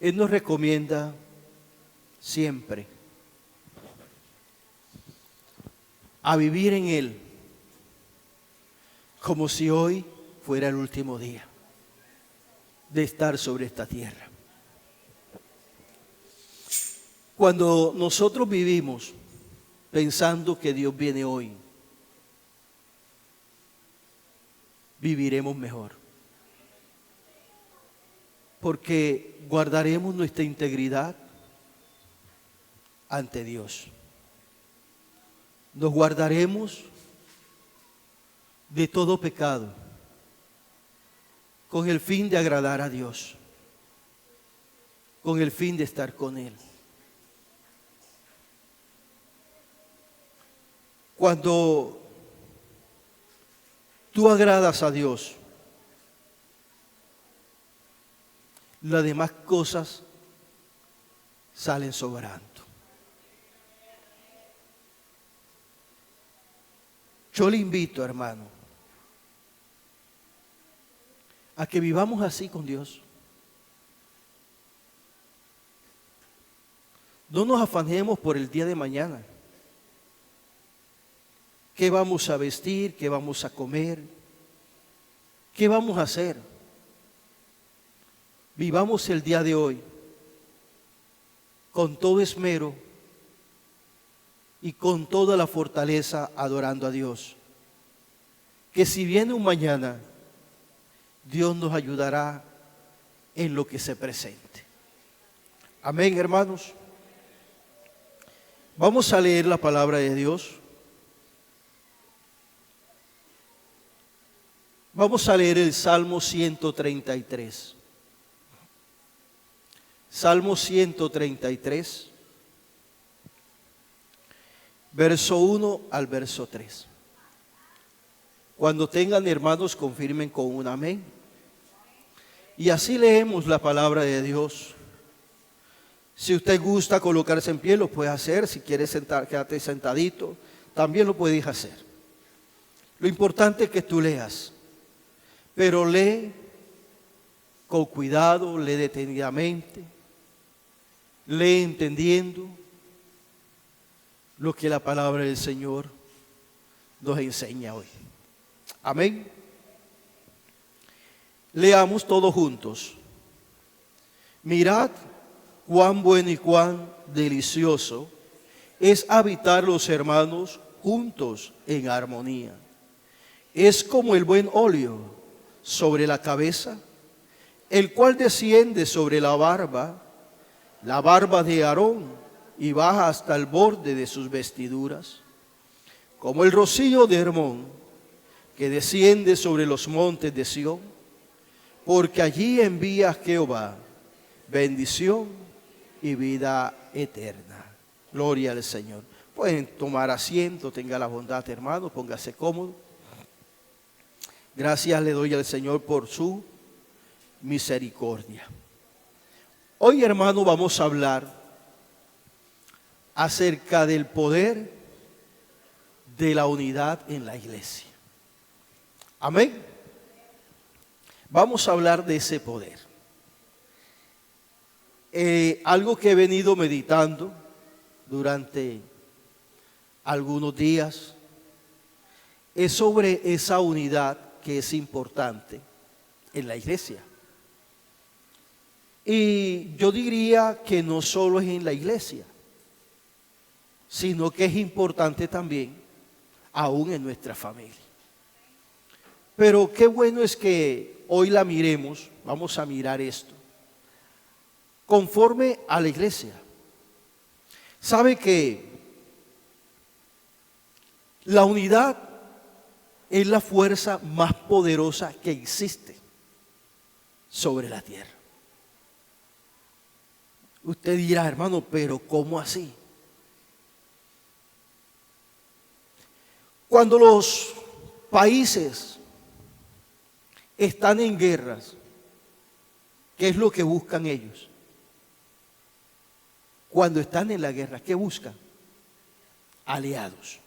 Él nos recomienda siempre a vivir en Él como si hoy fuera el último día de estar sobre esta tierra. Cuando nosotros vivimos pensando que Dios viene hoy, viviremos mejor. Porque guardaremos nuestra integridad ante Dios. Nos guardaremos de todo pecado con el fin de agradar a Dios, con el fin de estar con Él. Cuando tú agradas a Dios, las demás cosas salen sobrando. Yo le invito, hermano, a que vivamos así con Dios. No nos afanemos por el día de mañana. ¿Qué vamos a vestir? ¿Qué vamos a comer? ¿Qué vamos a hacer? Vivamos el día de hoy con todo esmero y con toda la fortaleza adorando a Dios. Que si viene un mañana, Dios nos ayudará en lo que se presente. Amén, hermanos. Vamos a leer la palabra de Dios. Vamos a leer el Salmo 133. Salmo 133, verso 1 al verso 3. Cuando tengan, hermanos, confirmen con un amén. Y así leemos la palabra de Dios. Si usted gusta colocarse en pie, lo puede hacer. Si quiere quédate sentadito, también lo puedes hacer. Lo importante es que tú leas. Pero lee con cuidado, lee detenidamente, lee entendiendo lo que la palabra del Señor nos enseña hoy. Amén. Leamos todos juntos. Mirad cuán bueno y cuán delicioso es habitar los hermanos juntos en armonía. Es como el buen óleo sobre la cabeza, el cual desciende sobre la barba de Aarón, y baja hasta el borde de sus vestiduras, como el rocío de Hermón, que desciende sobre los montes de Sión, porque allí envía Jehová bendición y vida eterna. Gloria al Señor. Pueden tomar asiento, tenga la bondad, hermano, póngase cómodo. Gracias le doy al Señor por su misericordia. Hoy, hermano, vamos a hablar acerca del poder de la unidad en la iglesia. Amén. Vamos a hablar de ese poder. Algo que he venido meditando durante algunos días es sobre esa unidad que es importante en la iglesia. Y yo diría que no solo es en la iglesia, sino que es importante también aún en nuestra familia. Pero qué bueno es que hoy la miremos, vamos a mirar esto, conforme a la iglesia. ¿Sabe que la unidad es la fuerza más poderosa que existe sobre la tierra? Usted dirá, hermano, pero ¿cómo así? Cuando los países están en guerras, ¿qué es lo que buscan ellos? Cuando están en la guerra, ¿qué buscan? Aliados.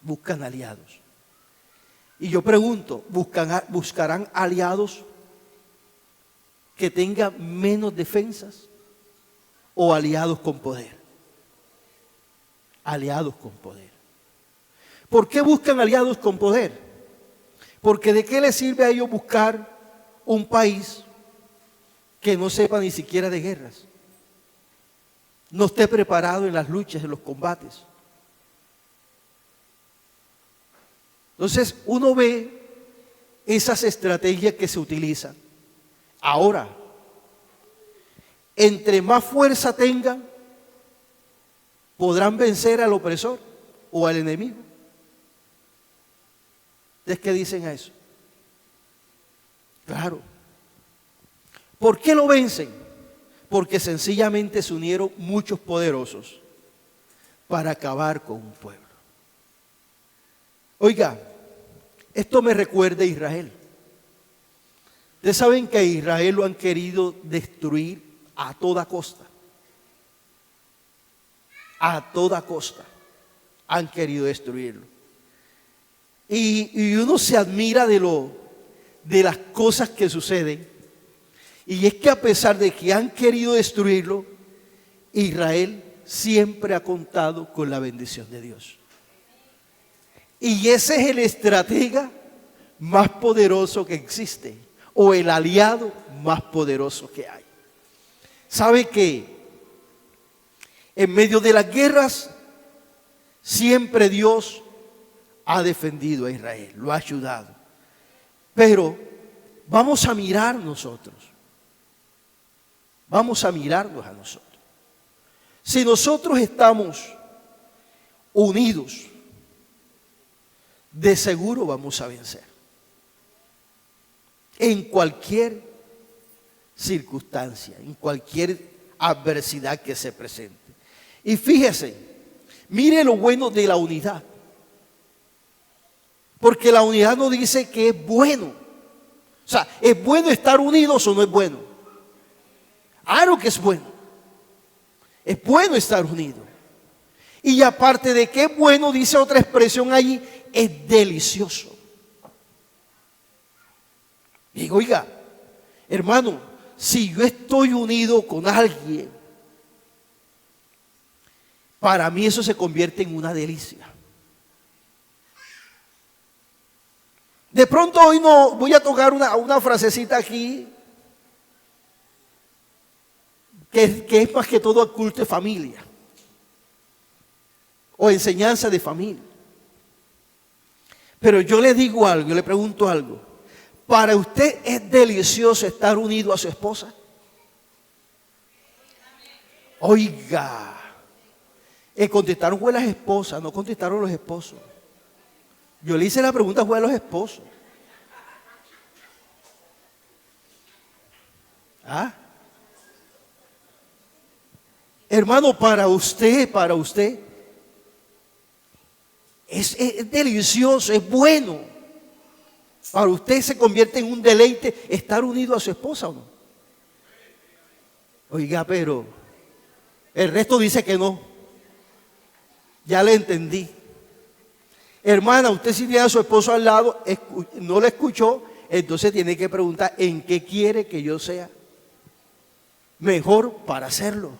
Buscan aliados. Y yo pregunto, ¿buscarán aliados que tenga menos defensas o aliados con poder? Aliados con poder. ¿Por qué buscan aliados con poder? Porque ¿de qué les sirve a ellos buscar un país que no sepa ni siquiera de guerras? No esté preparado en las luchas, en los combates. Entonces uno ve esas estrategias que se utilizan. Ahora, entre más fuerza tengan, podrán vencer al opresor o al enemigo. ¿Ustedes qué dicen a eso? Claro. ¿Por qué lo vencen? Porque sencillamente se unieron muchos poderosos para acabar con un pueblo. Oiga, esto me recuerda a Israel. Ustedes saben que a Israel lo han querido destruir a toda costa. A toda costa han querido destruirlo. Y uno se admira de las cosas que suceden. Y es que a pesar de que han querido destruirlo, Israel siempre ha contado con la bendición de Dios. Y ese es el estratega más poderoso que existe, o el aliado más poderoso que hay. ¿Sabe que en medio de las guerras siempre Dios ha defendido a Israel, lo ha ayudado? Pero vamos a mirar nosotros. Vamos a mirarnos a nosotros. Si nosotros estamos unidos, de seguro vamos a vencer. En cualquier circunstancia, en cualquier adversidad que se presente. Y fíjese, mire lo bueno de la unidad. Porque la unidad no dice que es bueno. O sea, ¿es bueno estar unidos o no es bueno? Claro que es bueno. Es bueno estar unidos. Y aparte de que es bueno, dice otra expresión allí, es delicioso. Digo, oiga, hermano, si yo estoy unido con alguien, para mí eso se convierte en una delicia. De pronto hoy no voy a tocar una frasecita aquí que es más que todo culto de familia o enseñanza de familia. Pero yo le digo algo, yo le pregunto algo. ¿Para usted es delicioso estar unido a su esposa? Oiga, contestaron fue las esposas, no contestaron los esposos. Yo le hice la pregunta fue a los esposos. ¿Ah? Hermano, para usted es delicioso, es bueno. Para usted se convierte en un deleite estar unido a su esposa, ¿o no? Oiga, pero el resto dice que no. Ya le entendí. Hermana, usted si tiene a su esposo al lado, no le escuchó, entonces tiene que preguntar en qué quiere que yo sea mejor para hacerlo.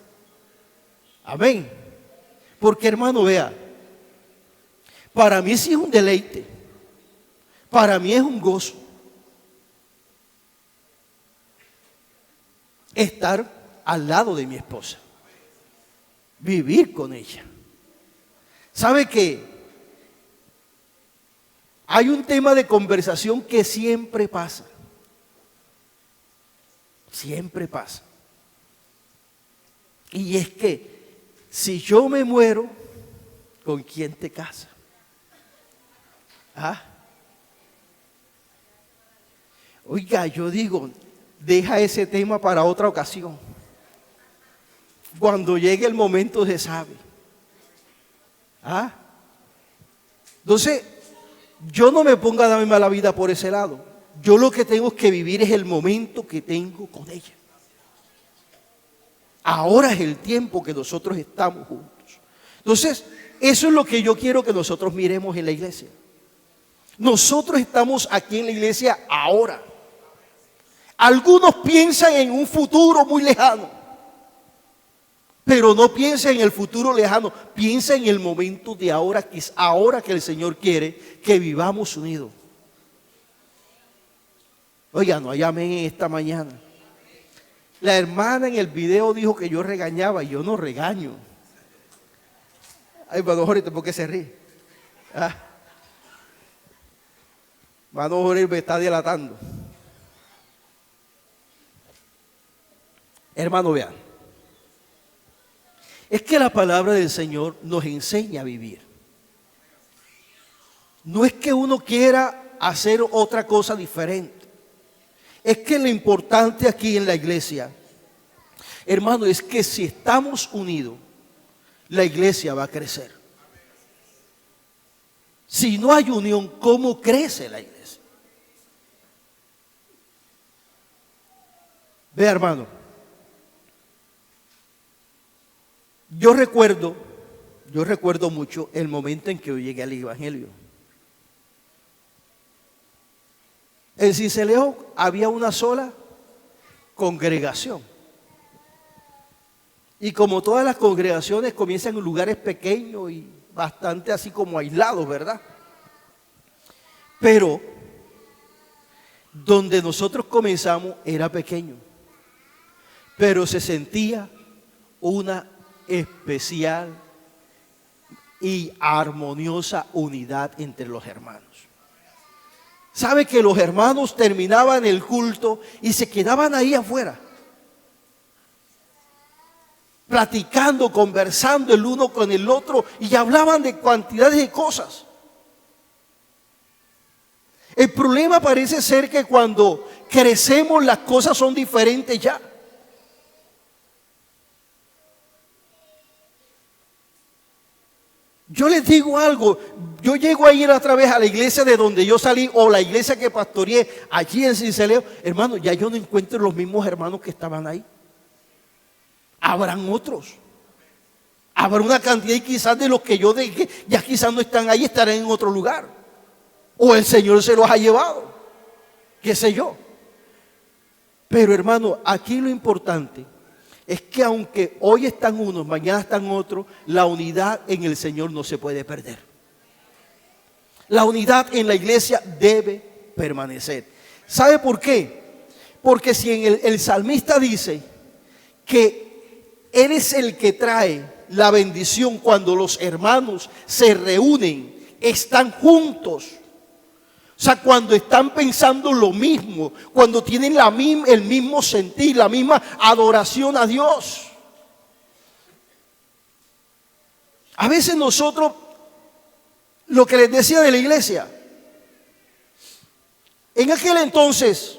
Amén. Porque hermano, vea, para mí sí es un deleite, para mí es un gozo estar al lado de mi esposa, vivir con ella. ¿Sabe qué? Hay un tema de conversación que siempre pasa. Siempre pasa. Y es que si yo me muero, ¿con quién te casas? ¿Ah? Oiga, yo digo, deja ese tema para otra ocasión. Cuando llegue el momento se sabe. ¿Ah? Entonces, yo no me ponga a darme mala vida por ese lado. Yo lo que tengo que vivir es el momento que tengo con ella. Ahora es el tiempo que nosotros estamos juntos. Entonces, eso es lo que yo quiero que nosotros miremos en la iglesia. Nosotros estamos aquí en la iglesia ahora. Algunos piensan en un futuro muy lejano, pero no piensa en el futuro lejano, piensa en el momento de ahora, que es ahora que el Señor quiere que vivamos unidos. Oiga, no hay amén esta mañana. La hermana en el video dijo que yo regañaba, y yo no regaño. Ay, Mano Jorge, ¿por qué se ríe? Mano Jorge me está delatando. Hermano, vean. Es que la palabra del Señor nos enseña a vivir. No es que uno quiera hacer otra cosa diferente. Es que lo importante aquí en la iglesia, hermano, es que si estamos unidos, la iglesia va a crecer. Si no hay unión, ¿cómo crece la iglesia? Vea, hermano, yo recuerdo mucho el momento en que yo llegué al evangelio. En Sincelejo había una sola congregación. Y como todas las congregaciones comienzan en lugares pequeños y bastante así como aislados, ¿verdad? Pero donde nosotros comenzamos era pequeño, pero se sentía una especial y armoniosa unidad entre los hermanos. ¿Sabe que los hermanos terminaban el culto y se quedaban ahí afuera? Platicando, conversando el uno con el otro y hablaban de cantidades de cosas. El problema parece ser que cuando crecemos las cosas son diferentes ya. Yo les digo algo, yo llego a ir otra vez a la iglesia de donde yo salí o la iglesia que pastoreé allí en Sincelejo, hermano, ya yo no encuentro los mismos hermanos que estaban ahí. Habrán otros. Habrá una cantidad y quizás de los que yo dejé, ya quizás no están ahí, estarán en otro lugar. O el Señor se los ha llevado, qué sé yo. Pero hermano, aquí lo importante es que aunque hoy están unos, mañana están otros, la unidad en el Señor no se puede perder. La unidad en la iglesia debe permanecer. ¿Sabe por qué? Porque si el salmista dice que Él es el que trae la bendición cuando los hermanos se reúnen, están juntos. O sea, cuando están pensando lo mismo, cuando tienen el mismo sentir, la misma adoración a Dios. A veces nosotros, lo que les decía de la iglesia, en aquel entonces,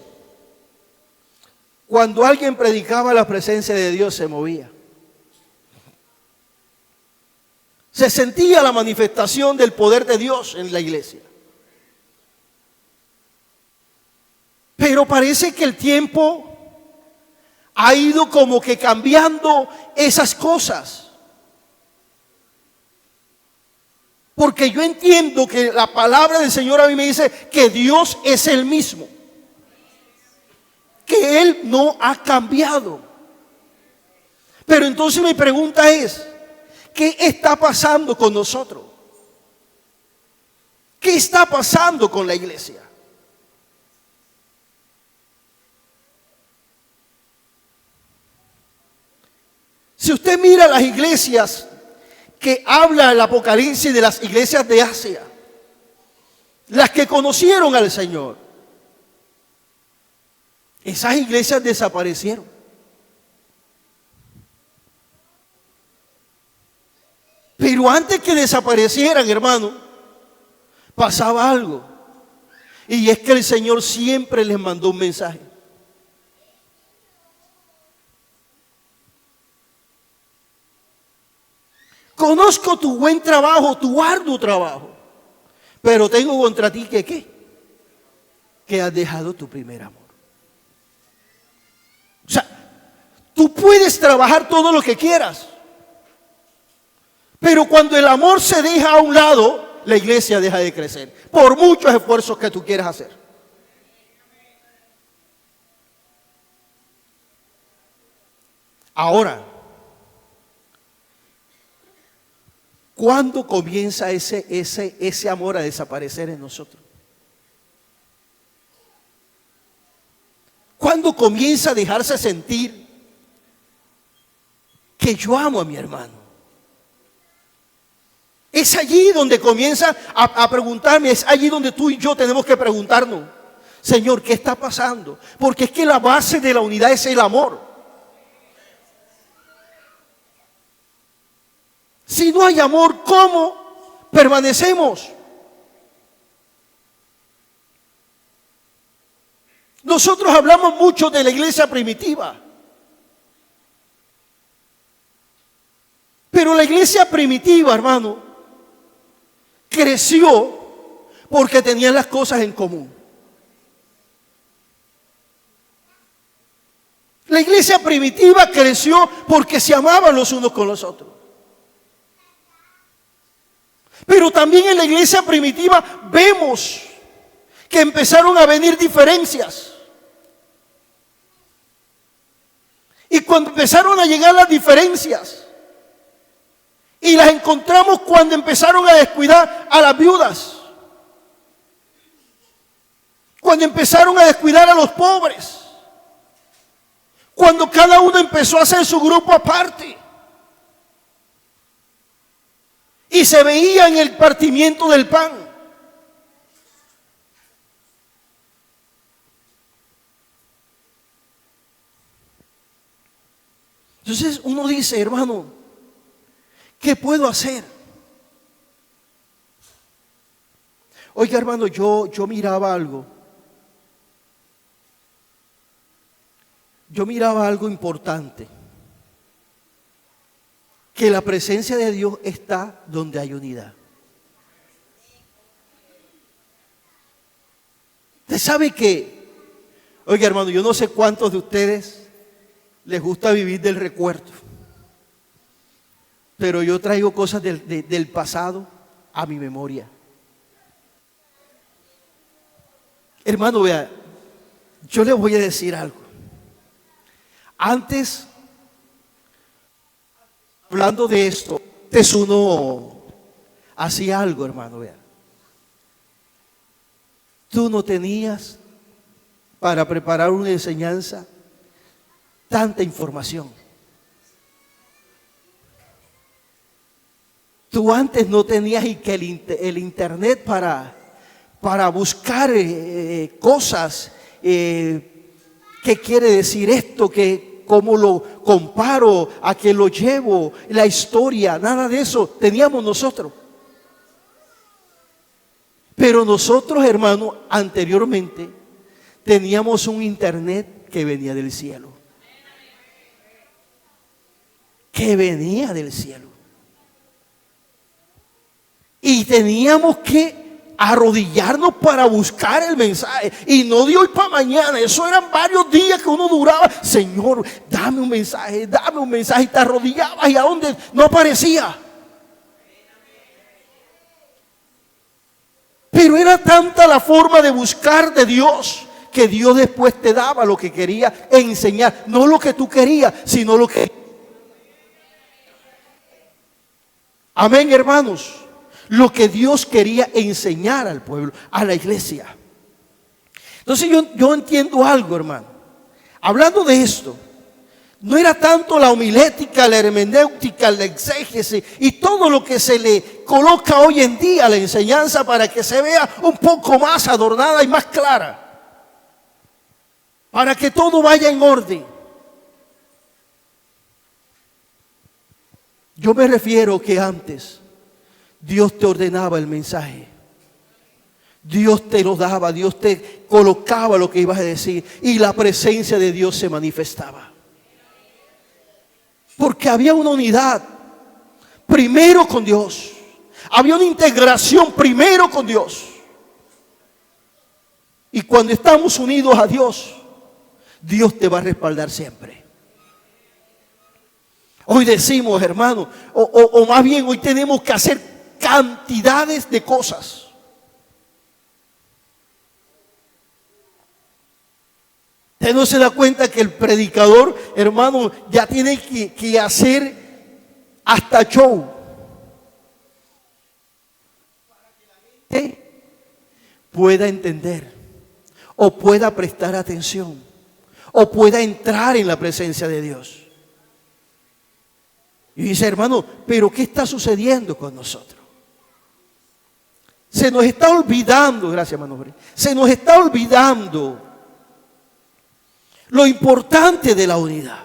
cuando alguien predicaba la presencia de Dios, se movía. Se sentía la manifestación del poder de Dios en la iglesia. Pero parece que el tiempo ha ido como que cambiando esas cosas. Porque yo entiendo que la palabra del Señor a mí me dice que Dios es el mismo. Que Él no ha cambiado. Pero entonces mi pregunta es, ¿qué está pasando con nosotros? ¿Qué está pasando con la iglesia? Si usted mira las iglesias que habla el Apocalipsis de las iglesias de Asia, las que conocieron al Señor, esas iglesias desaparecieron. Pero antes que desaparecieran, hermano, pasaba algo. Y es que el Señor siempre les mandó un mensaje. Conozco tu buen trabajo, tu arduo trabajo, pero tengo contra ti que ¿qué? Que has dejado tu primer amor. O sea, tú puedes trabajar todo lo que quieras, pero cuando el amor se deja a un lado, la iglesia deja de crecer, por muchos esfuerzos que tú quieras hacer. Ahora, ¿cuándo comienza ese amor a desaparecer en nosotros? ¿Cuándo comienza a dejarse sentir que yo amo a mi hermano? Es allí donde comienza a preguntarme, es allí donde tú y yo tenemos que preguntarnos, Señor, ¿qué está pasando? Porque es que la base de la unidad es el amor. Si no hay amor, ¿cómo permanecemos? Nosotros hablamos mucho de la iglesia primitiva, pero la iglesia primitiva, hermano, creció porque tenían las cosas en común. La iglesia primitiva creció porque se amaban los unos con los otros. Pero también en la iglesia primitiva vemos que empezaron a venir diferencias. Y cuando empezaron a llegar las diferencias, y las encontramos cuando empezaron a descuidar a las viudas, cuando empezaron a descuidar a los pobres, cuando cada uno empezó a hacer su grupo aparte y se veía en el partimiento del pan. Entonces uno dice, hermano, ¿qué puedo hacer? Oiga, hermano, yo miraba algo. Yo miraba algo importante. Que la presencia de Dios está donde hay unidad. Usted sabe que, oiga, hermano, yo no sé cuántos de ustedes les gusta vivir del recuerdo. Pero yo traigo cosas del pasado a mi memoria. Hermano, vea, yo le voy a decir algo. Antes, hablando de esto, antes uno hacía algo, hermano, vea. Tú no tenías para preparar una enseñanza tanta información. Tú antes no tenías el internet para buscar cosas. ¿Qué quiere decir esto? ¿Cómo lo comparo? ¿A qué lo llevo? La historia, nada de eso teníamos nosotros. Pero nosotros, hermanos, anteriormente teníamos un internet que venía del cielo. Que venía del cielo. Y teníamos que arrodillarnos para buscar el mensaje. Y no de hoy para mañana. Eso eran varios días que uno duraba. Señor, dame un mensaje, dame un mensaje. Y te arrodillabas y a dónde no aparecía. Pero era tanta la forma de buscar de Dios que Dios después te daba lo que quería enseñar. No lo que tú querías, sino lo que... Amén, hermanos. Lo que Dios quería enseñar al pueblo, a la iglesia. Entonces yo entiendo algo, hermano. Hablando de esto, no era tanto la homilética, la hermenéutica, la exégesis y todo lo que se le coloca hoy en día a la enseñanza para que se vea un poco más adornada y más clara. Para que todo vaya en orden. Yo me refiero que antes Dios te ordenaba el mensaje. Dios te lo daba, Dios te colocaba lo que ibas a decir y la presencia de Dios se manifestaba. Porque había una unidad primero con Dios. Había una integración primero con Dios. Y cuando estamos unidos a Dios, Dios te va a respaldar siempre. Hoy decimos, hermano, o más bien hoy tenemos que hacer cantidades de cosas. Usted no se da cuenta que el predicador, hermano, ya tiene que hacer hasta show. Pueda entender, o pueda prestar atención, o pueda entrar en la presencia de Dios. Y dice, hermano, pero ¿qué está sucediendo con nosotros? Se nos está olvidando, gracias hermano, se nos está olvidando lo importante de la unidad.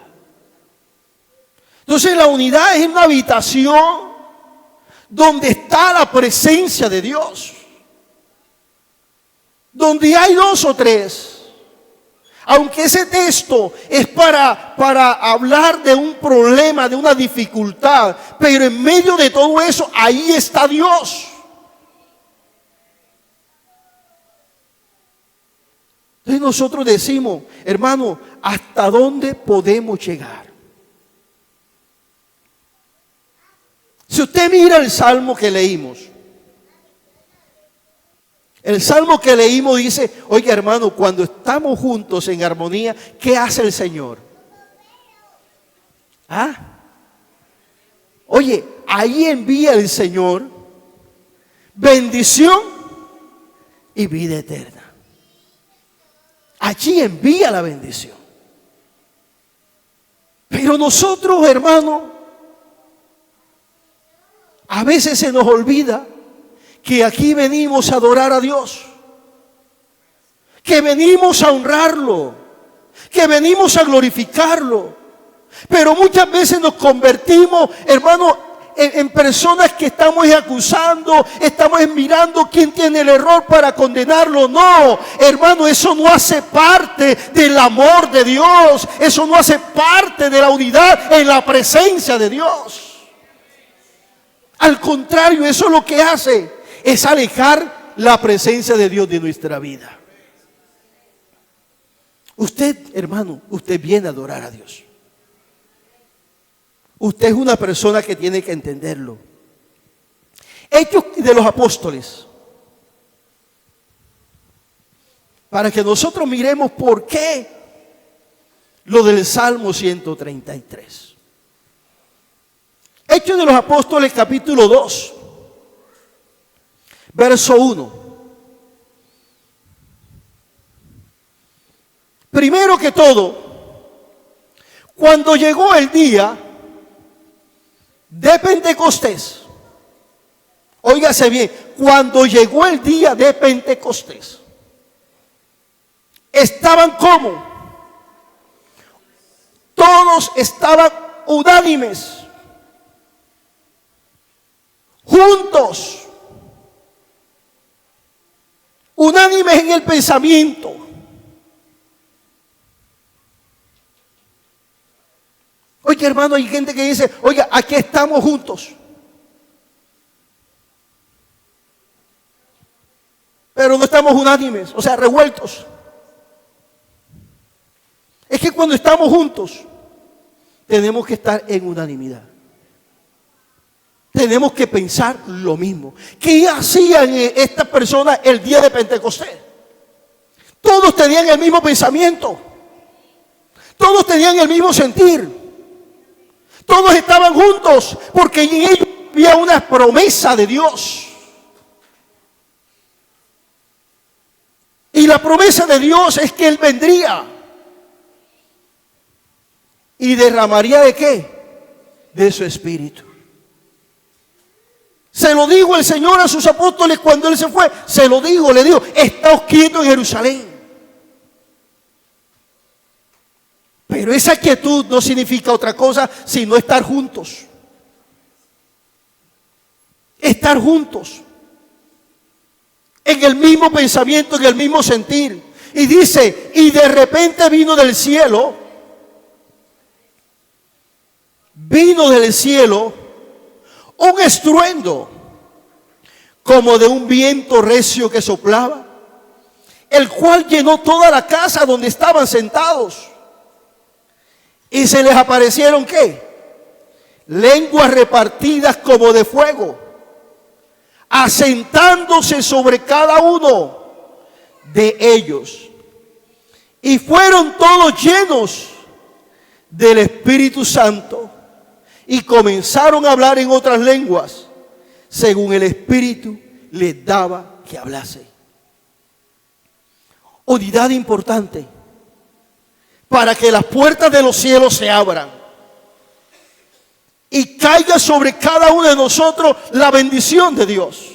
Entonces la unidad es una habitación donde está la presencia de Dios. Donde hay dos o tres. Aunque ese texto es para hablar de un problema, de una dificultad, pero en medio de todo eso, ahí está Dios. Entonces nosotros decimos, hermano, ¿hasta dónde podemos llegar? Si usted mira el salmo que leímos, el salmo que leímos dice, oiga hermano, cuando estamos juntos en armonía, ¿qué hace el Señor? Oye, ahí envía el Señor bendición y vida eterna. Allí envía la bendición. Pero nosotros, hermanos, a veces se nos olvida que aquí venimos a adorar a Dios, que venimos a honrarlo, que venimos a glorificarlo. Pero muchas veces nos convertimos, hermano, en personas que estamos acusando, estamos mirando quién tiene el error para condenarlo. No, hermano, eso no hace parte del amor de Dios, eso no hace parte de la unidad en la presencia de Dios. Al contrario, eso lo que hace es alejar la presencia de Dios de nuestra vida. Usted, hermano, usted viene a adorar a Dios. Usted es una persona que tiene que entenderlo. Hechos de los Apóstoles. Para que nosotros miremos por qué lo del Salmo 133. Hechos de los Apóstoles, capítulo 2, verso 1. Primero que todo, cuando llegó el día de Pentecostés, óigase bien, cuando llegó el día de Pentecostés, estaban como, todos estaban unánimes, juntos, unánimes en el pensamiento. Oye, hermano, hay gente que dice, oiga, aquí estamos juntos. Pero no estamos unánimes, o sea, revueltos. Es que cuando estamos juntos, tenemos que estar en unanimidad. Tenemos que pensar lo mismo. ¿Qué hacían estas personas el día de Pentecostés? Todos tenían el mismo pensamiento. Todos tenían el mismo sentir. Todos estaban juntos porque en ellos había una promesa de Dios. Y la promesa de Dios es que Él vendría. ¿Y derramaría de qué? De su espíritu. Se lo dijo el Señor a sus apóstoles cuando Él se fue. Se lo dijo, le dijo, estáos quietos en Jerusalén. Pero esa quietud no significa otra cosa sino estar juntos. Estar juntos. En el mismo pensamiento, en el mismo sentir. Y dice, y de repente vino del cielo un estruendo como de un viento recio que soplaba, el cual llenó toda la casa donde estaban sentados. Y se les aparecieron ¿qué? Lenguas repartidas como de fuego, asentándose sobre cada uno de ellos. Y fueron todos llenos del Espíritu Santo y comenzaron a hablar en otras lenguas, según el Espíritu les daba que hablase. Unidad importante para que las puertas de los cielos se abran y caiga sobre cada uno de nosotros la bendición de Dios.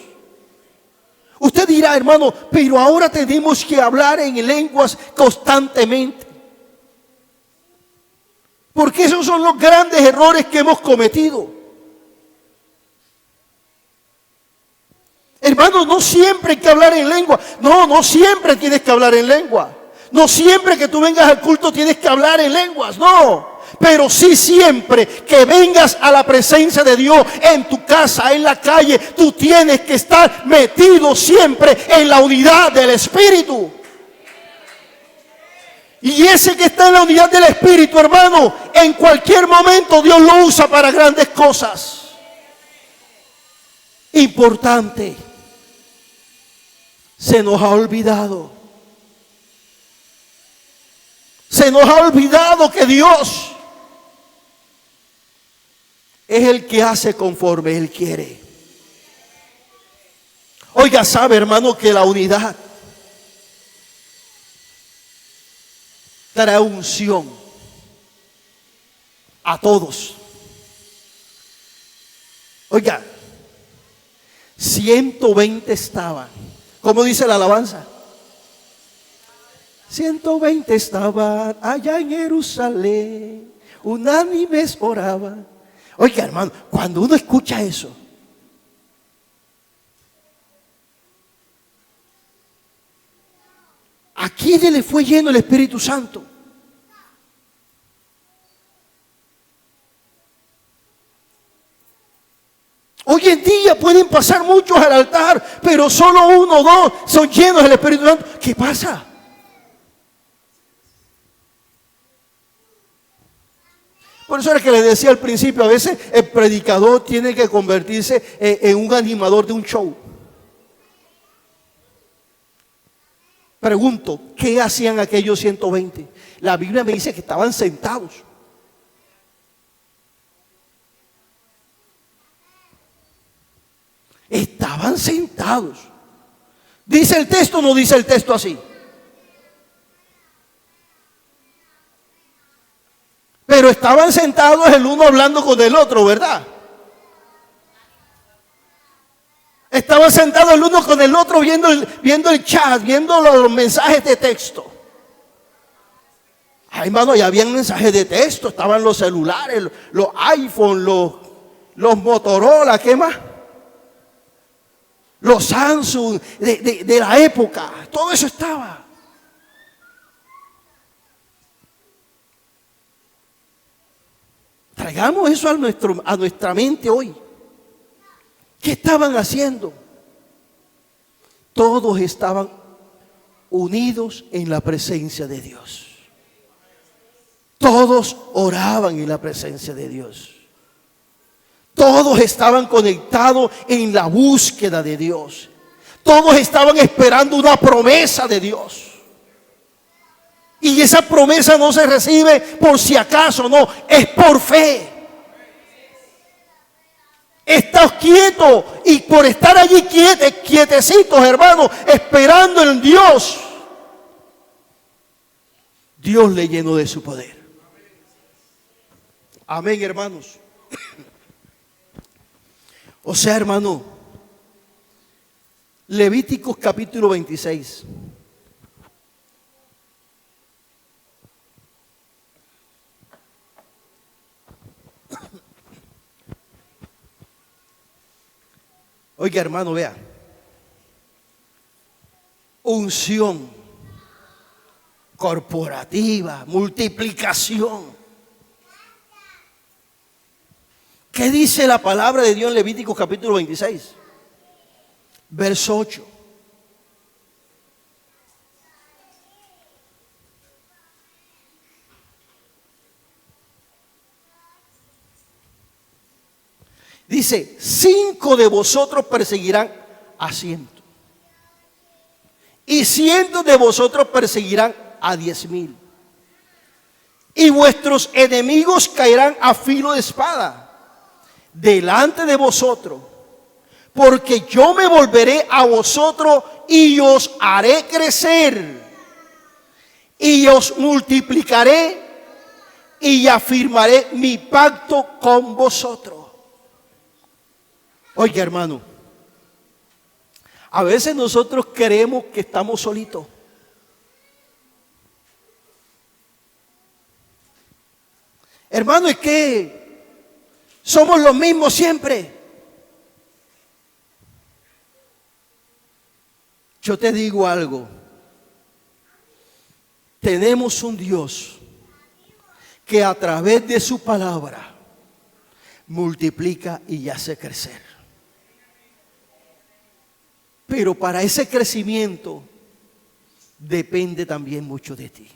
Usted dirá, hermano, pero ahora tenemos que hablar en lenguas constantemente. Porque esos son los grandes errores que hemos cometido. Hermano, no siempre hay que hablar en lengua. No siempre tienes que hablar en lengua. No siempre que tú vengas al culto tienes que hablar en lenguas. No. Pero sí siempre que vengas a la presencia de Dios en tu casa, en la calle, tú tienes que estar metido siempre en la unidad del Espíritu. Y ese que está en la unidad del Espíritu, hermano, en cualquier momento Dios lo usa para grandes cosas. Importante. Se nos ha olvidado. Se nos ha olvidado que Dios es el que hace conforme Él quiere. Oiga, sabe, hermano, que la unidad trae unción a todos. Oiga, 120 estaban. ¿Cómo dice la alabanza? 120 estaban allá en Jerusalén, unánimes oraban. Oiga, hermano, cuando uno escucha eso, ¿a quién le fue lleno el Espíritu Santo? Hoy en día pueden pasar muchos al altar, pero solo uno o dos son llenos del Espíritu Santo. ¿Qué pasa? Por eso era que les decía al principio, a veces el predicador tiene que convertirse en un animador de un show. Pregunto, ¿qué hacían aquellos 120? La Biblia me dice que estaban sentados. Estaban sentados. ¿Dice el texto o no dice el texto así? Pero estaban sentados el uno hablando con el otro, ¿verdad? Estaban sentados el uno con el otro viendo el chat, viendo los mensajes de texto. Ay, hermano, ya habían mensajes de texto, estaban los celulares, los iPhone, los Motorola, ¿qué más? Los Samsung de la época, todo eso estaba. Traigamos eso a nuestra mente hoy. ¿Qué estaban haciendo? Todos estaban unidos en la presencia de Dios. Todos oraban en la presencia de Dios. Todos estaban conectados en la búsqueda de Dios. Todos estaban esperando una promesa de Dios. Y esa promesa no se recibe por si acaso, no, es por fe. Estás quieto y por estar allí quietecitos, hermanos, esperando en Dios, Dios le llenó de su poder. Amén, hermanos. O sea, hermano, Levíticos capítulo 26. Oiga, hermano, vea. Unción corporativa, multiplicación. ¿Qué dice la palabra de Dios en Levíticos capítulo 26? Verso 8. Dice, 5 de vosotros perseguirán a 100. Y 100 de vosotros perseguirán a 10,000. Y vuestros enemigos caerán a filo de espada delante de vosotros. Porque yo me volveré a vosotros y os haré crecer. Y os multiplicaré y afirmaré mi pacto con vosotros. Oiga, hermano, a veces nosotros creemos que estamos solitos. Hermano, es que somos los mismos siempre. Yo te digo algo. Tenemos un Dios que a través de su palabra multiplica y hace crecer. Pero para ese crecimiento depende también mucho de ti.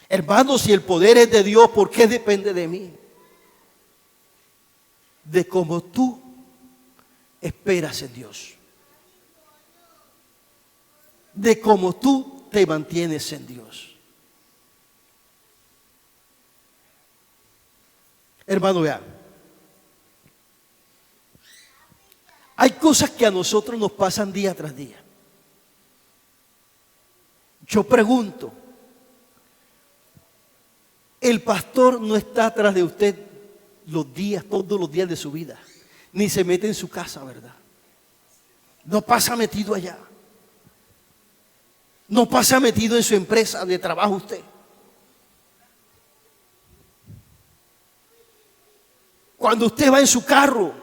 Hermanos, si el poder es de Dios, ¿por qué depende de mí? De cómo tú esperas en Dios. De cómo tú te mantienes en Dios. Hermano, vean. Hay cosas que a nosotros nos pasan día tras día. Yo pregunto, el pastor no está atrás de usted los días, todos los días de su vida, ni se mete en su casa, ¿verdad? No pasa metido allá. No pasa metido en su empresa de trabajo usted. Cuando usted va en su carro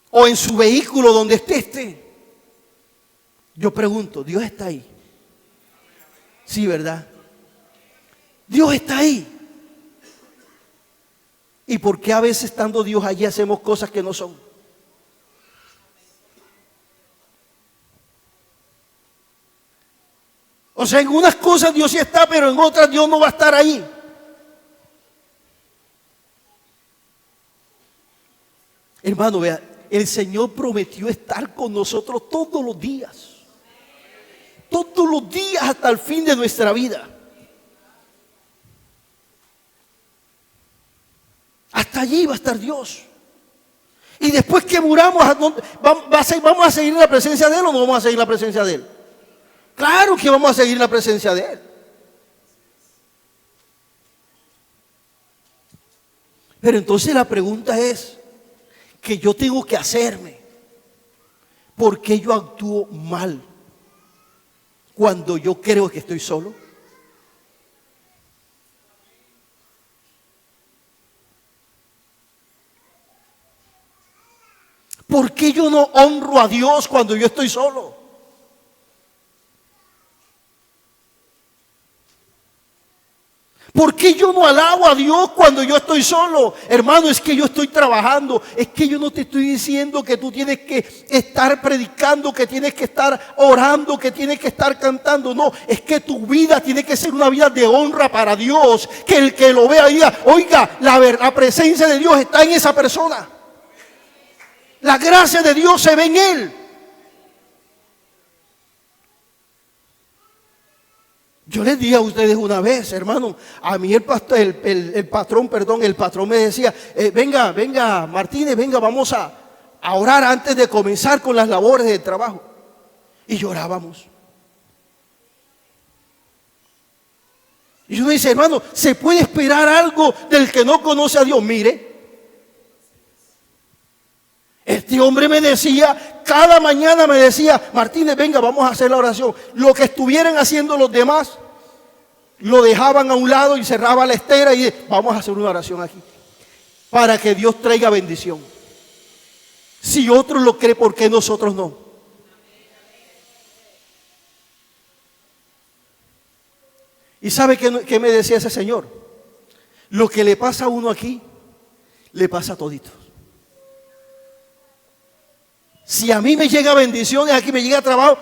o en su vehículo donde esté, yo pregunto, ¿Dios está ahí? Sí, ¿verdad? Dios está ahí. ¿Y por qué a veces estando Dios allí hacemos cosas que no son? O sea, en unas cosas Dios sí está, pero en otras Dios no va a estar ahí. Hermano, vea, el Señor prometió estar con nosotros todos los días. Todos los días hasta el fin de nuestra vida. Hasta allí va a estar Dios. Y después que muramos, ¿vamos a seguir en la presencia de Él o no vamos a seguir en la presencia de Él? Claro que vamos a seguir en la presencia de Él. Pero entonces la pregunta es, que yo tengo que hacerme, ¿por qué yo actúo mal cuando yo creo que estoy solo? ¿Por qué yo no honro a Dios cuando yo estoy solo? ¿Por qué yo no alabo a Dios cuando yo estoy solo? Hermano, es que yo estoy trabajando. Es que yo no te estoy diciendo que tú tienes que estar predicando, que tienes que estar orando, que tienes que estar cantando. No, es que tu vida tiene que ser una vida de honra para Dios. Que el que lo vea diga, oiga, la presencia de Dios está en esa persona. La gracia de Dios se ve en él. Yo les dije a ustedes una vez, hermano, a mí el patrón me decía, venga Martínez, venga, vamos a orar antes de comenzar con las labores del trabajo. Y llorábamos. Y uno dice, hermano, ¿se puede esperar algo del que no conoce a Dios? Mire, este hombre me decía, cada mañana me decía, Martínez, venga, vamos a hacer la oración. Lo que estuvieran haciendo los demás, lo dejaban a un lado y cerraba la estera y vamos a hacer una oración aquí. Para que Dios traiga bendición. Si otros lo creen, ¿por qué nosotros no? ¿Y sabe qué me decía ese señor? Lo que le pasa a uno aquí, le pasa a toditos. Si a mí me llega bendiciones, aquí me llega trabajo,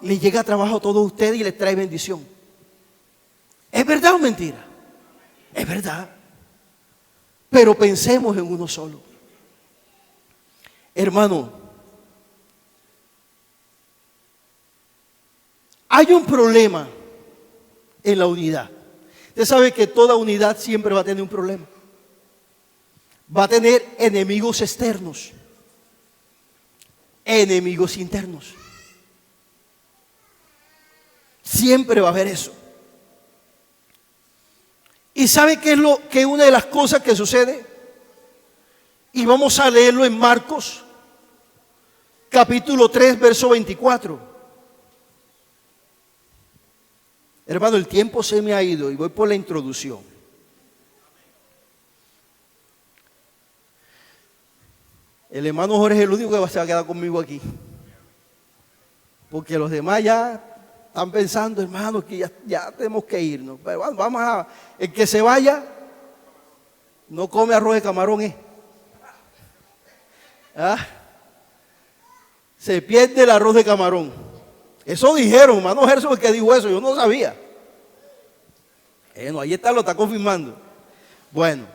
le llega trabajo a todos ustedes y les trae bendición. ¿Es verdad o mentira? Es verdad. Pero pensemos en uno solo. Hermano, Hay un problema en la unidad. Usted sabe que toda unidad siempre va a tener un problema. Va a tener enemigos externos, enemigos internos. Siempre va a haber eso. ¿Y sabe qué es una de las cosas que sucede? Y vamos a leerlo en Marcos, capítulo 3, verso 24. Hermano, el tiempo se me ha ido y voy por la introducción. El hermano Jorge es el único que se va a quedar conmigo aquí. Porque los demás ya están pensando, hermano, que ya tenemos que irnos. Pero vamos a... El que se vaya, no come arroz de camarón, ¿Ah? Se pierde el arroz de camarón. Eso dijeron, hermano Gerson, que dijo eso, yo no sabía. Bueno, ahí está, lo está confirmando. Bueno,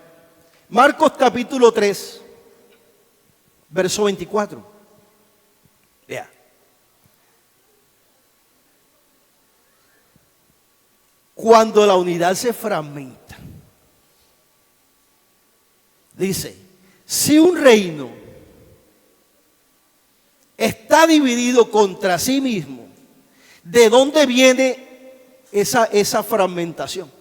Marcos capítulo 3, verso 24. Vea. Cuando la unidad se fragmenta, dice, si un reino está dividido contra sí mismo, ¿de dónde viene esa fragmentación?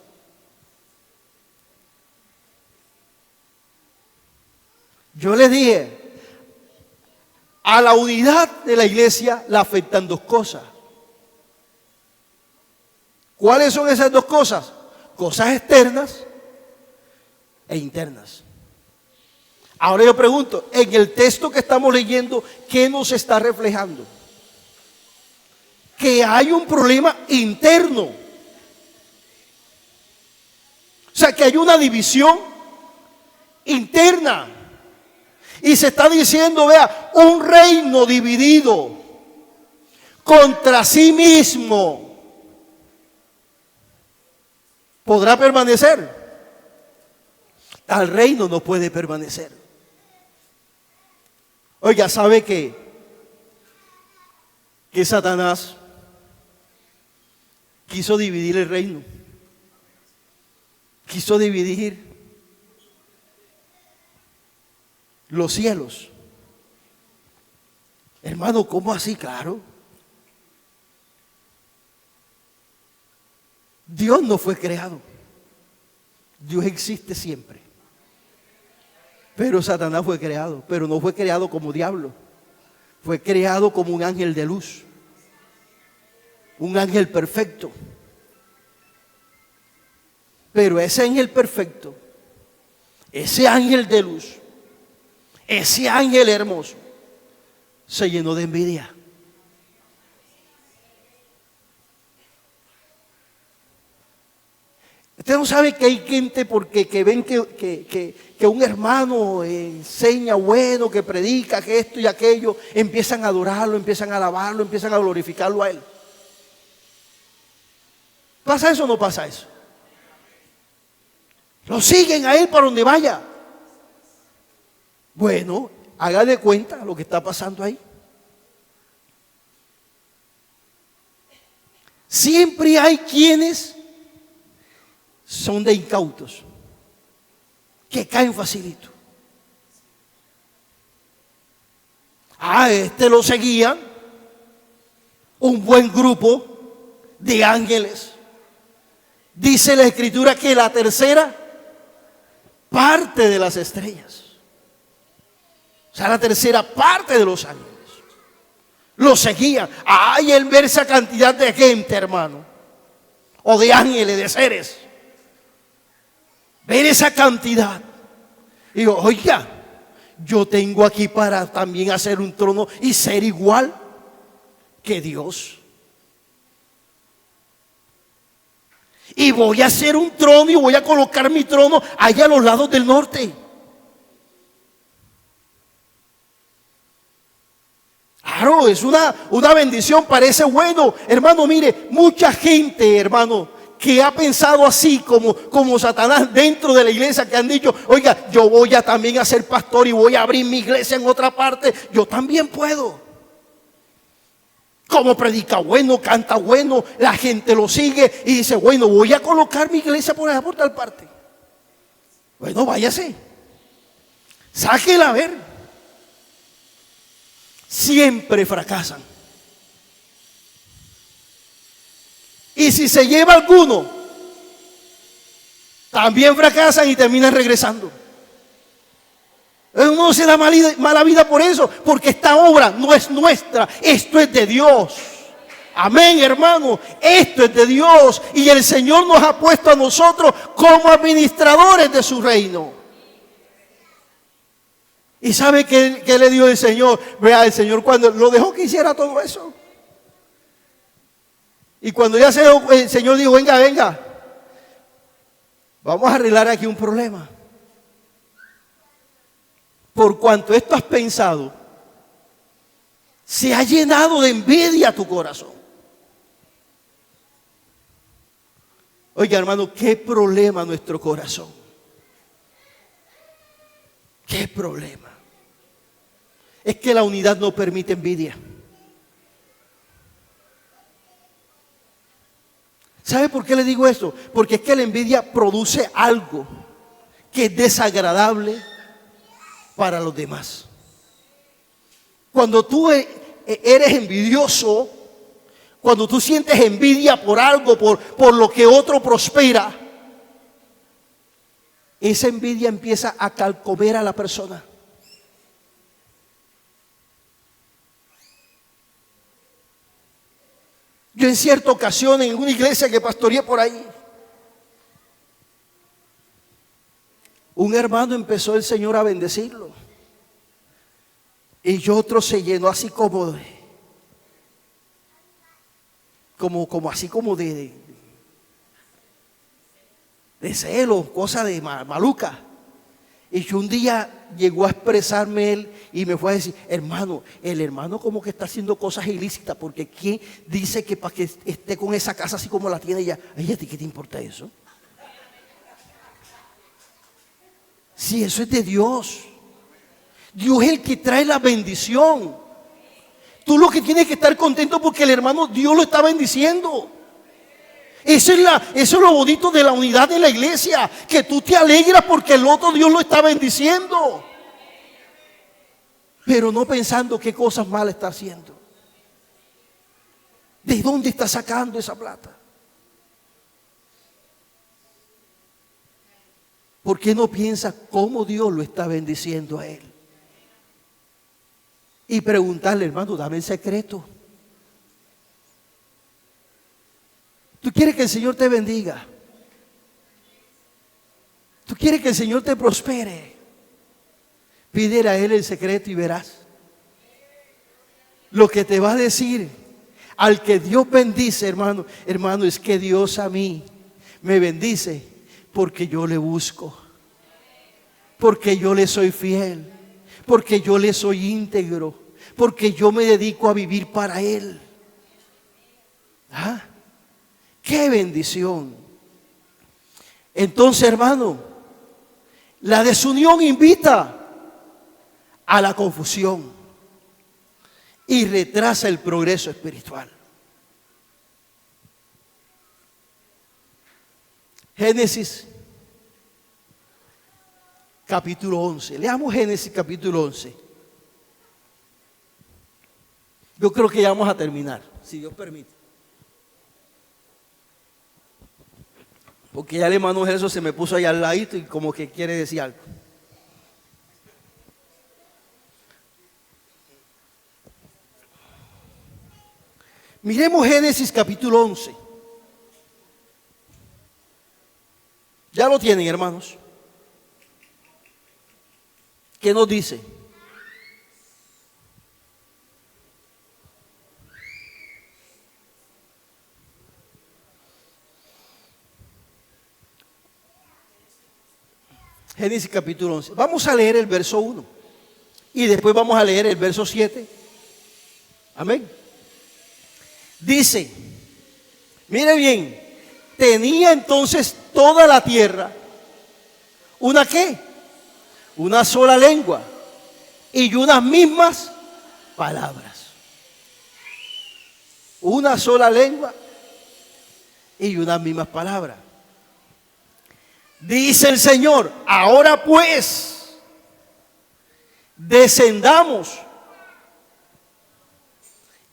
Yo les dije, a la unidad de la iglesia la afectan dos cosas. ¿Cuáles son esas dos cosas? Cosas externas e internas. Ahora yo pregunto, en el texto que estamos leyendo, ¿qué nos está reflejando? Que hay un problema interno. O sea, que hay una división interna. Y se está diciendo, vea, un reino dividido contra sí mismo podrá permanecer. Tal reino no puede permanecer. Oiga, ¿sabe que Satanás quiso dividir el reino? Quiso dividir los cielos. Hermano, ¿cómo así? Claro. Dios no fue creado. Dios existe siempre. Pero Satanás fue creado, pero no fue creado como diablo. Fue creado como un ángel de luz. Un ángel perfecto. Pero ese ángel perfecto, ese ángel de luz, ese ángel hermoso, se llenó de envidia. Usted no sabe que hay gente porque que ven que un hermano enseña bueno, que predica, que esto y aquello, empiezan a adorarlo, empiezan a alabarlo, empiezan a glorificarlo a él. ¿Pasa eso o no pasa eso? Lo siguen a él para donde vaya. Bueno, haga de cuenta lo que está pasando ahí. Siempre hay quienes son de incautos, que caen facilito. A este lo seguían un buen grupo de ángeles. Dice la Escritura que la tercera parte de las estrellas, o sea, la tercera parte de los ángeles, lo seguían. Ay, el ver esa cantidad de gente, hermano, o de ángeles, de seres, ver esa cantidad. Y digo, oiga, yo tengo aquí para también hacer un trono y ser igual que Dios. Y voy a hacer un trono y voy a colocar mi trono allá a los lados del norte. Claro, es una bendición, parece bueno. Hermano, mire, mucha gente, hermano, que ha pensado así como Satanás dentro de la iglesia, que han dicho, oiga, yo voy a también a ser pastor y voy a abrir mi iglesia en otra parte, yo también puedo. Como predica bueno, canta bueno, la gente lo sigue y dice, bueno, voy a colocar mi iglesia por allá por tal parte. Bueno, váyase. Sáquela a ver. Siempre fracasan. Y si se lleva alguno, también fracasan y terminan regresando. Uno se da mala vida por eso, porque esta obra no es nuestra, esto es de Dios. Amén, hermano, esto es de Dios y el Señor nos ha puesto a nosotros como administradores de su reino. ¿Y sabe qué le dio el Señor? Vea, el Señor cuando lo dejó que hiciera todo eso. Y cuando ya el Señor dijo, venga, vamos a arreglar aquí un problema. Por cuanto esto has pensado, se ha llenado de envidia tu corazón. Oiga, hermano, qué problema nuestro corazón. Qué problema. Es que la unidad no permite envidia. ¿Sabe por qué le digo esto? Porque es que la envidia produce algo que es desagradable para los demás. Cuando tú eres envidioso, cuando tú sientes envidia por algo, por lo que otro prospera, esa envidia empieza a carcomer a la persona. Yo en cierta ocasión en una iglesia que pastoreé por ahí, un hermano empezó el Señor a bendecirlo y otro se llenó así como de celos, cosa de maluca. Y yo un día llegó a expresarme él y me fue a decir, hermano, el hermano como que está haciendo cosas ilícitas, porque ¿quién dice que para que esté con esa casa así como la tiene ella? Ay, ¿a ti qué te importa eso? Si eso es de Dios. Dios es el que trae la bendición. Tú lo que tienes que estar contento porque el hermano Dios lo está bendiciendo. Eso es lo bonito de la unidad de la iglesia, que tú te alegras porque el otro Dios lo está bendiciendo, pero no pensando qué cosas malas está haciendo. ¿De dónde está sacando esa plata? ¿Por qué no piensa cómo Dios lo está bendiciendo a él? Y preguntarle, hermano, dame el secreto. ¿Tú quieres que el Señor te bendiga? ¿Tú quieres que el Señor te prospere? Pídele a Él el secreto y verás lo que te va a decir. Al que Dios bendice, hermano, es que Dios a mí me bendice porque yo le busco, porque yo le soy fiel, porque yo le soy íntegro, porque yo me dedico a vivir para Él. ¿Ah? ¡Qué bendición! Entonces, hermano, la desunión invita a la confusión y retrasa el progreso espiritual. Génesis capítulo 11. Leamos Génesis capítulo 11. Yo creo que ya vamos a terminar, si Dios permite. Porque ya el hermano Jesús se me puso ahí al ladito y como que quiere decir algo. Miremos Génesis capítulo 11. Ya lo tienen, hermanos. ¿Qué nos dice? Génesis capítulo 11. Vamos a leer el verso 1 y después vamos a leer el verso 7. Amén. Dice, mire bien, tenía entonces toda la tierra ¿una qué? Una sola lengua y unas mismas palabras. una sola lengua y unas mismas palabras. Dice el Señor, ahora pues, descendamos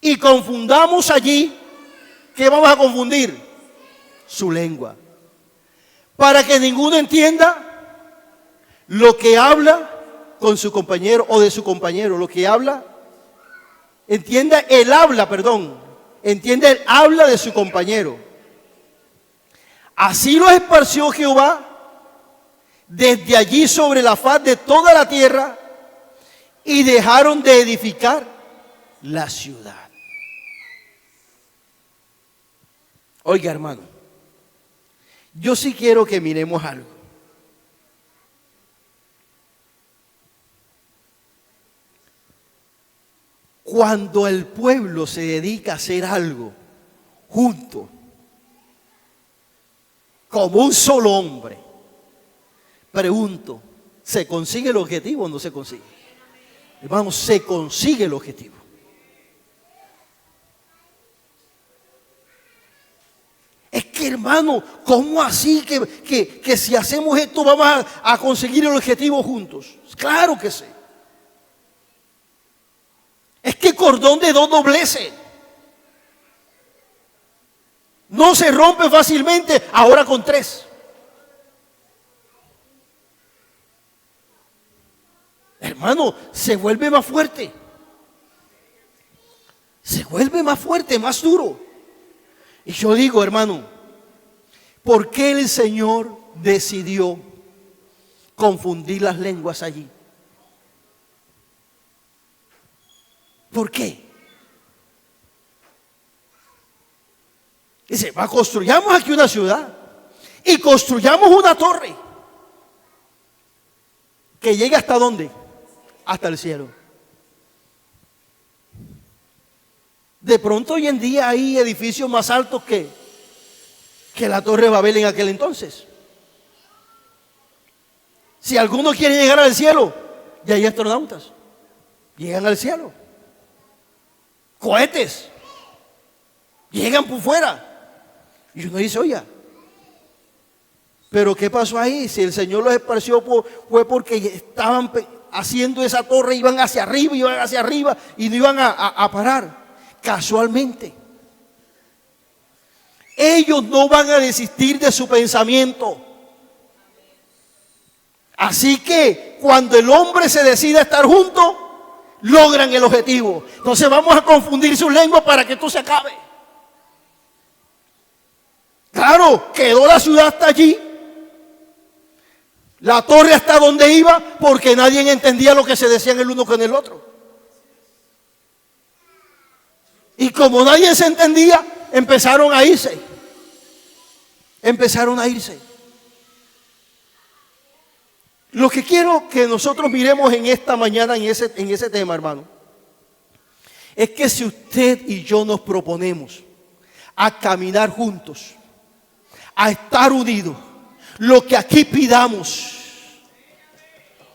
y confundamos allí. ¿Qué vamos a confundir? Su lengua. Para que ninguno entienda lo que habla con su compañero o de su compañero. Lo que habla, entienda el habla, perdón. Entiende el habla de su compañero. Así los esparció Jehová desde allí sobre la faz de toda la tierra y dejaron de edificar la ciudad. Oiga, hermano, yo sí quiero que miremos algo. Cuando el pueblo se dedica a hacer algo junto, como un solo hombre, pregunto, ¿se consigue el objetivo o no se consigue? Hermano, se consigue el objetivo. Es que, hermano, ¿cómo así que si hacemos esto vamos a conseguir el objetivo juntos? Claro que sí. Es que cordón de dos dobleces no se rompe fácilmente, ahora con tres. Hermano, se vuelve más fuerte. Se vuelve más fuerte, más duro. Y yo digo, hermano, ¿por qué el Señor decidió confundir las lenguas allí? ¿Por qué? Dice, construyamos aquí una ciudad y construyamos una torre que llegue ¿hasta dónde? Hasta el cielo. De pronto hoy en día hay edificios más altos que la Torre de Babel en aquel entonces. Si alguno quiere llegar al cielo, ya hay astronautas, llegan al cielo. Cohetes, llegan por fuera. Y uno dice, oye, pero ¿qué pasó ahí? Si el Señor los esparció fue porque estaban haciendo esa torre, iban hacia arriba y no iban a parar. Casualmente, ellos no van a desistir de su pensamiento. Así que cuando el hombre se decide a estar junto, logran el objetivo. Entonces vamos a confundir sus lenguas para que esto se acabe. Claro, quedó la ciudad hasta allí, la torre hasta donde iba, porque nadie entendía lo que se decían el uno con el otro. Y como nadie se entendía, empezaron a irse. Lo que quiero que nosotros miremos en esta mañana, en ese tema, hermano, es que si usted y yo nos proponemos a caminar juntos, a estar unidos, lo que aquí pidamos,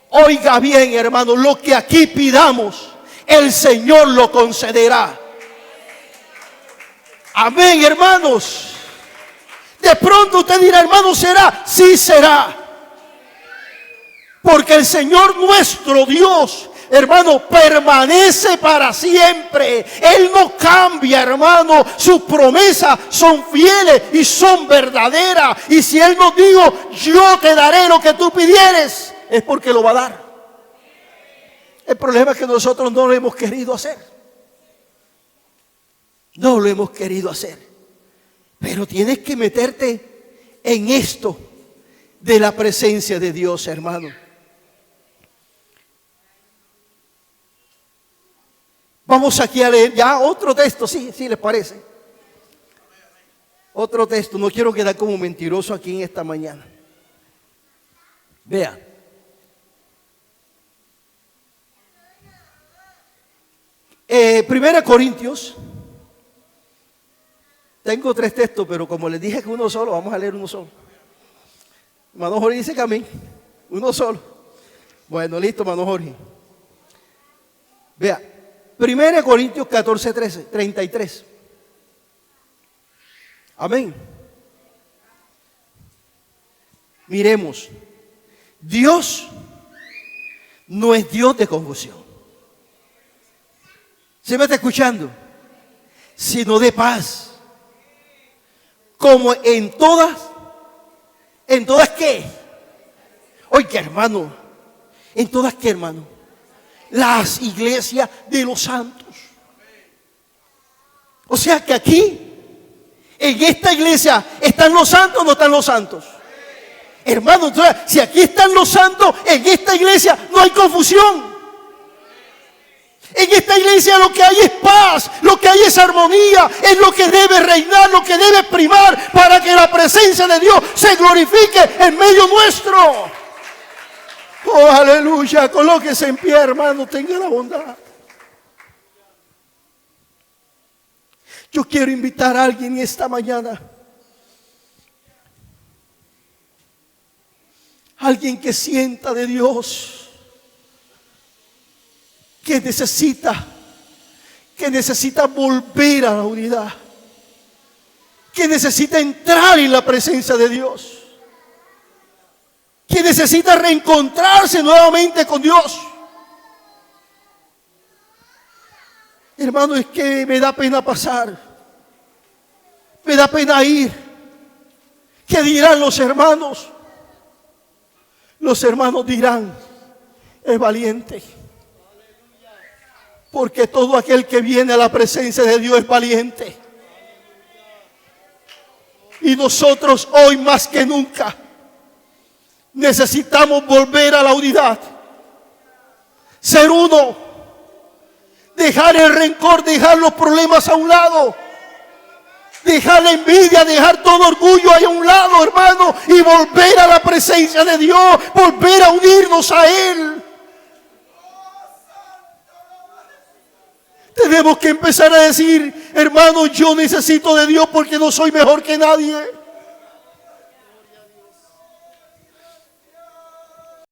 oiga bien, hermano, lo que aquí pidamos, el Señor lo concederá. Amén, hermanos. De pronto usted dirá, hermano, ¿será? Sí será. Porque el Señor nuestro Dios, hermano, permanece para siempre. Él no cambia, hermano. Sus promesas son fieles y son verdaderas. Y si Él nos dijo, yo te daré lo que tú pidieres, es porque lo va a dar. El problema es que nosotros no lo hemos querido hacer. No lo hemos querido hacer. Pero tienes que meterte en esto de la presencia de Dios, hermano. Vamos aquí a leer ya otro texto, sí, les parece. Otro texto, no quiero quedar como mentiroso aquí en esta mañana. Vea. Primera Corintios. Tengo 3 textos, pero como les dije que uno solo, vamos a leer uno solo. Hermano Jorge dice que amén. Uno solo. Bueno, listo, hermano Jorge. Vea, 1 Corintios 14, 33. Amén. Miremos, Dios no es Dios de confusión. ¿Se me está escuchando? Sino de paz. Como en todas ¿qué? Oiga, hermano, en todas ¿qué, hermano? Las iglesias de los santos. O sea que aquí, en esta iglesia, ¿están los santos o no están los santos? Hermano, entonces, si aquí están los santos, en esta iglesia no hay confusión. En esta iglesia lo que hay es paz, lo que hay es armonía, es lo que debe reinar, lo que debe primar para que la presencia de Dios se glorifique en medio nuestro. Oh, aleluya, colóquese en pie, hermano, tenga la bondad. Yo quiero invitar a alguien esta mañana. Alguien que sienta de Dios, que necesita volver a la unidad, que necesita entrar en la presencia de Dios, que necesita reencontrarse nuevamente con Dios. Hermano, es que me da pena pasar, me da pena ir. ¿Qué dirán los hermanos? Los hermanos dirán, es valiente. Porque todo aquel que viene a la presencia de Dios es valiente. Y nosotros hoy más que nunca necesitamos volver a la unidad. Ser uno. Dejar el rencor, dejar los problemas a un lado. Dejar la envidia, dejar todo orgullo ahí a un lado, hermano, y volver a la presencia de Dios, volver a unirnos a Él. Tenemos que empezar a decir, hermano, yo necesito de Dios porque no soy mejor que nadie.